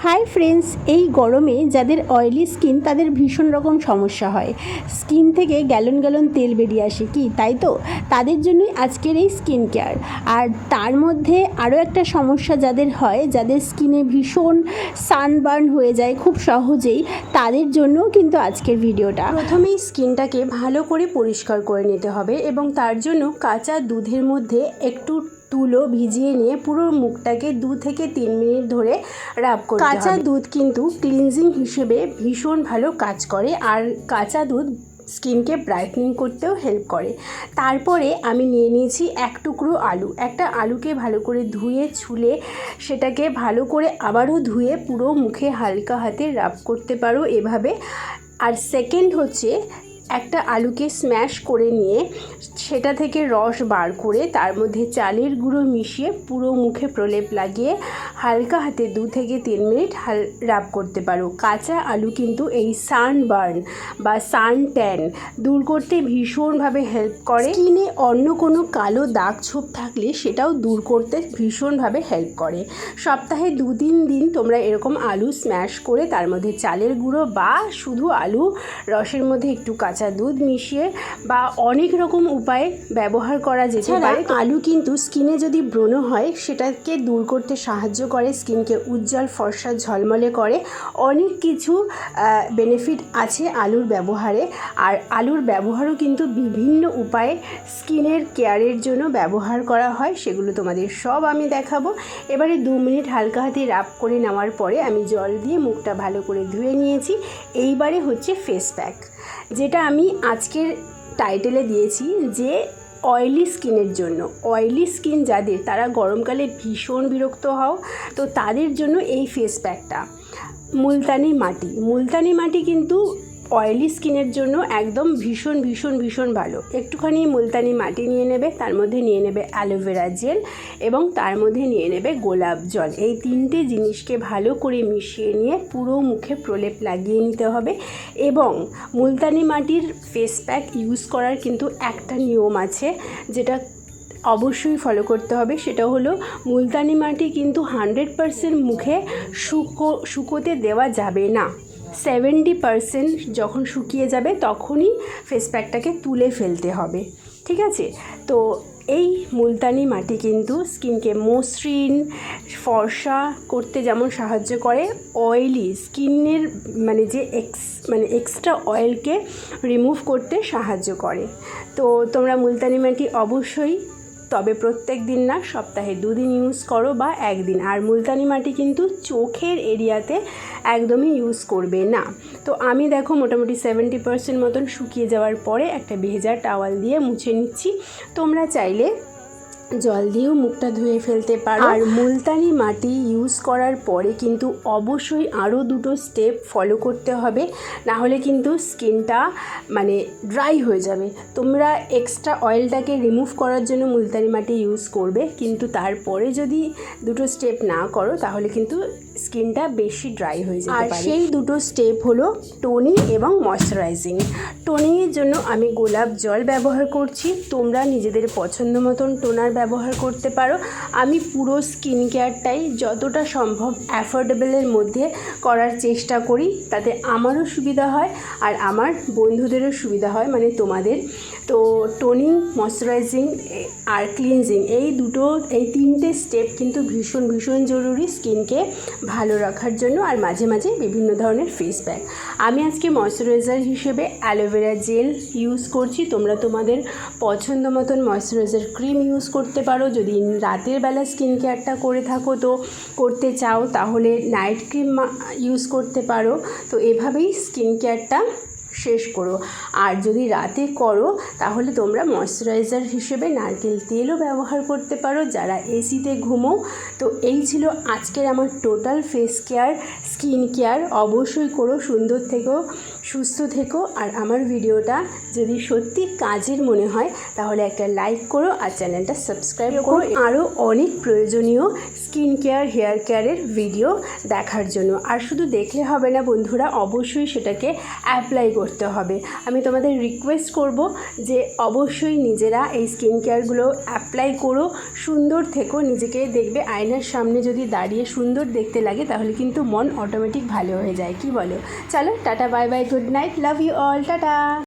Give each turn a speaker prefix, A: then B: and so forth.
A: Hi friends, এই গরমে যাদের অয়েলি স্কিন তাদের ভীষণ রকম সমস্যা হয়। স্কিন থেকে গ্যালন গ্যালন তেল বেরিয়ে আসে, কি তাই তো? তাদের জন্যই আজকের এই স্কিন কেয়ার। আর তার মধ্যে আরও একটা সমস্যা যাদের হয়, যাদের স্কিনে ভীষণ সানবার্ন হয়ে যায় খুব সহজেই, তাদের জন্যও কিন্তু আজকের ভিডিওটা। প্রথমেই স্কিনটাকে ভালো করে পরিষ্কার করে নিতে হবে এবং তার জন্য কাঁচা দুধের মধ্যে একটু তুলো ভিজিয়ে নিয়ে পুরো মুখটাকে 2 থেকে 3 মিনিট ধরে রাব করতে হবে। কাঁচা দুধ কিন্তু ক্লিনজিং হিসেবে ভীষণ ভালো কাজ করে, আর কাঁচা দুধ স্কিনকে ব্রাইটনিং করতেও হেল্প করে। তারপরে আমি নিয়ে নিয়েছি এক টুকরো আলু। একটা আলুকে ভালো করে ধুয়ে ছুলে সেটাকে ভালো করে আবারও ধুয়ে পুরো মুখে হালকা হাতে রাব করতে পারো এভাবে। আর সেকেন্ড হচ্ছে, একটা আলুকে স্ম্যাশ করে নিয়ে সেটা থেকে রস বার করে তার মধ্যে চালের গুঁড়ো মিশিয়ে পুরো মুখে প্রলেপ লাগিয়ে হালকা হাতে 2 থেকে 3 মিনিট রাব করতে পারো। কাঁচা আলু কিন্তু এই সানবার্ন বা সান ট্যান দূর করতে ভীষণভাবে হেল্প করে। স্কিনে অন্য কোনো কালো দাগ ছোপ থাকলে সেটাও দূর করতে ভীষণভাবে হেল্প করে। সপ্তাহে 2-3 দিন তোমরা এরকম আলু স্ম্যাশ করে তার মধ্যে চালের গুঁড়ো বা শুধু আলু রসের মধ্যে একটু কাঁচা দুধ মিশিয়ে বা অনেক রকম উপায়ে ব্যবহার করা যেতে পারে। আলু কিন্তু স্কিনে যদি ব্রণ হয় সেটাকে দূর করতে সাহায্য করে, স্কিনকে উজ্জ্বল ফর্সা ঝলমলে করে। অনেক কিছু বেনিফিট আছে আলুর ব্যবহারে। আর আলুর ব্যবহারও কিন্তু বিভিন্ন উপায়ে স্কিনের কেয়ারের জন্য ব্যবহার করা হয়, সেগুলো তোমাদের সব আমি দেখাবো। এবারে 2 মিনিট হালকা হাতে রাব করে নেওয়ার পরে আমি জল দিয়ে মুখটা ভালো করে ধুয়ে নিয়েছি। এইবারে হচ্ছে ফেস প্যাক, যেটা আমি আজকের টাইটেলে দিয়েছি যে অয়েলি স্কিনের জন্য। অয়েলি স্কিন যাদের, তারা গরমকালে ভীষণ বিরক্ত হও, তো তাদের জন্য এই ফেস প্যাকটা মুলতানি মাটি কিন্তু অয়েলি স্কিনের জন্য একদম ভীষণ ভীষণ ভীষণ ভালো। একটুখানি মুলতানি মাটি নিয়ে নেবে, তার মধ্যে নিয়ে নেবে অ্যালোভেরা জেল এবং তার মধ্যে নিয়ে নেবে গোলাপ জল। এই 3টে জিনিসকে ভালো করে মিশিয়ে নিয়ে পুরো মুখে প্রলেপ লাগিয়ে নিতে হবে। এবং মুলতানি মাটির ফেস প্যাক ইউজ করার কিন্তু একটা নিয়ম আছে, যেটা অবশ্যই ফলো করতে হবে। সেটা হলো, মুলতানি মাটি কিন্তু 100% মুখে শুকোতে দেওয়া যাবে না। 70% যখন শুকিয়ে যাবে তখনই ফেস প্যাকটাকে তুলে ফেলতে হবে, ঠিক আছে? তো এই মুলতানি মাটি কিন্তু স্কিনকে মসৃণ ফর্সা করতে যেমন সাহায্য করে, অয়েলি স্কিনের যে এক্সট্রা অয়েলকে রিমুভ করতে সাহায্য করে। তো তোমরা মুলতানি মাটি অবশ্যই, তবে প্রত্যেক দিন না, সপ্তাহে 2 দিন ইউজ করো বা 1 দিন। আর মুলতানি মাটি কিন্তু চোখের এরিয়াতে একদমই ইউজ করবে না। তো আমি দেখো মোটামুটি 70% মতন শুকিয়ে যাওয়ার পরে একটা ভেজা টাওয়াল দিয়ে মুছে নিচ্ছি। তোমরা চাইলে জল দিয়েও মুখটা ধুয়ে ফেলতে পারো। আর মুলতানি মাটি ইউজ করার পরে কিন্তু অবশ্যই আরও 2টো স্টেপ ফলো করতে হবে, না হলে কিন্তু স্কিনটা ড্রাই হয়ে যাবে। তোমরা এক্সট্রা অয়েলটাকে রিমুভ করার জন্য মুলতানি মাটি ইউজ করবে, কিন্তু তারপরে যদি 2টো স্টেপ না করো তাহলে কিন্তু স্কিনটা বেশি ড্রাই হয়ে যেতে পারে। আর সেই 2টো স্টেপ হলো টোনিং এবং ময়শ্চারাইজিং। টোনিংয়ের জন্য আমি গোলাপ জল ব্যবহার করছি, তোমরা নিজেদের পছন্দ মতন টোনার ব্যবহার করতে পারো। আমি পুরো স্কিন কেয়ারটাই যতটা সম্ভব অ্যাফোর্ডেবলের মধ্যে করার চেষ্টা করি, তাতে আমারও সুবিধা হয় আর আমার বন্ধুদেরও সুবিধা হয়, তোমাদের। তো টোনিং, ময়শ্চারাইজিং আর ক্লিনজিং এই 3টে স্টেপ কিন্তু ভীষণ ভীষণ জরুরি স্কিনকে ভালো রাখার জন্য। আর মাঝে মাঝে বিভিন্ন ধরনের ফেস প্যাক। আমি আজকে ময়শ্চারাইজার হিসেবে অ্যালোভেরা জেল ইউজ করছি। তোমরা তোমাদের পছন্দ মতন ময়শ্চারাইজার ক্রিম ইউজ করতে পারো। যদি রাতের বেলা স্কিন কেয়ারটা করতে চাও তাহলে নাইট ক্রিম ইউজ করতে পারো। তো এভাবেই স্কিন কেয়ারটা শেষ করো। আর যদি রাতে করো তাহলে তোমরা ময়শ্চারাইজার হিসেবে নারকেল তেলও ব্যবহার করতে পারো, যারা এসিতে ঘুমো। তো এই ছিল আজকের আমার total face care, skin care. অবশ্যই করো, সুন্দর থেকো, সুস্থ থেকো। আর আমার ভিডিওটা যদি সত্যি কাজের মনে হয় তাহলে একটা লাইক করো আর চ্যানেলটা সাবস্ক্রাইব করো আরও অনেক প্রয়োজনীয় স্কিন কেয়ার, হেয়ার কেয়ারের ভিডিও দেখার জন্য। আর শুধু দেখলে হবে না বন্ধুরা, অবশ্যই সেটাকে অ্যাপ্লাই করতে করতে হবে। আমি তোমাদের রিকোয়েস্ট করব যে অবশ্যই নিজেরা এই স্কিন কেয়ারগুলো অ্যাপ্লাই করো, সুন্দর থেকো, নিজেকে দেখবে আয়নার সামনে যদি দাঁড়িয়ে সুন্দর দেখতে লাগে তাহলে কিন্তু মন অটোমেটিক ভালো হয়ে যায়, কি বলো? চলো tata, bye bye, good night, love you all, tata.